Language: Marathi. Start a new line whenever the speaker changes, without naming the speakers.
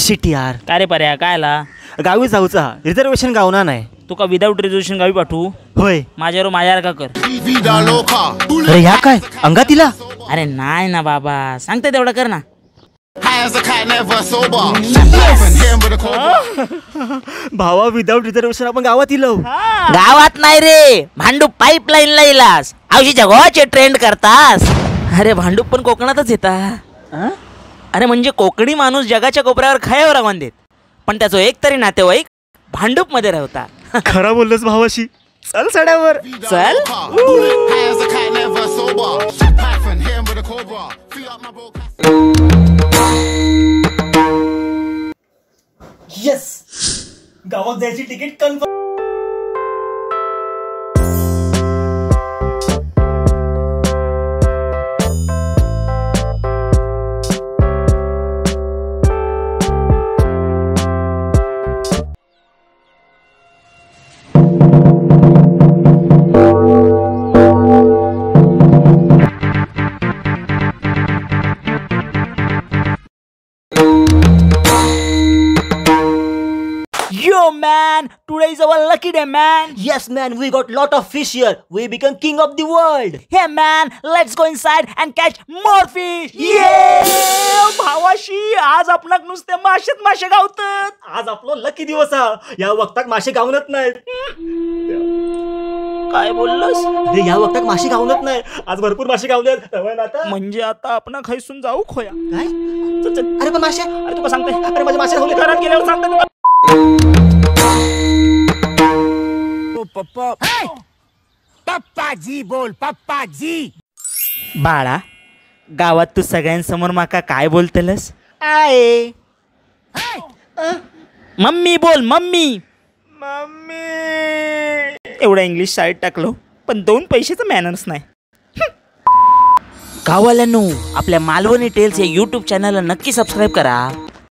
शिट यार.
काय रे पर्या काय आला?
गावी जाऊचा रिझर्वेशन गावना नाही.
तुका विदाऊट रिझर्वेशन गावी पाठवू?
होय.
माझ्यावर का कर.
अरे ह्या काय अंगातीला?
अरे नाही ना बाबा, सांगते तेवढं कर ना.
भावा विदाऊट रिझर्वेशन आपण गावात इलो.
गावात नाही रे, भांडूप पाईपलाईन ला इलास. आवशीच्या गोवाचे ट्रेंड करतास. अरे भांडूप पण कोकणातच येता. अरे म्हणजे कोकणी माणूस जगाच्या कोपऱ्यावर खायावर राहून देत, पण त्याचं एक तरी नातेवाईक भांडूप मध्ये राहता.
खरा बोललोस भावाशी. चल सड्यावर
चल.
येस, गावात जायची ticket confirm.
Yo man, today is our lucky day man.
Yes man, we got lot of fish here. We become king of the world.
Hey man, let's go inside and catch more fish. Yeah! भावाशी आज आपणाक नुसते मासे गावतात.
आज आपलो लकी दिवस हा. या वक्ताक मासे गावनत नाहीत.
काय बोललोस?
अरे या वक्ताक मासे गावनत नाही. आज भरपूर मासे गावलेत. आता
म्हणजे आता आपण खायसून जाऊ खोया.
काय?
चल चल.
अरे पण मासे.
अरे तुका सांगते.
अरे माझे मासे गावले.
घरात गेल्यावर सांगते तुका.
पप्पाजी बोल पप्पाजी.
बाळा, गावात तू सगळ्यांसमोर माका काय बोलतेलस?
आय
मम्मी बोल मम्मी.
मम्मी.
एवढा इंग्लिश शाळेत टाकलो, पण 2 पैशाचं मॅनर्स नाही. गावाल्यांनो, आपल्या मालवणी टेल्स या YouTube चॅनलला नक्की सबस्क्राईब करा.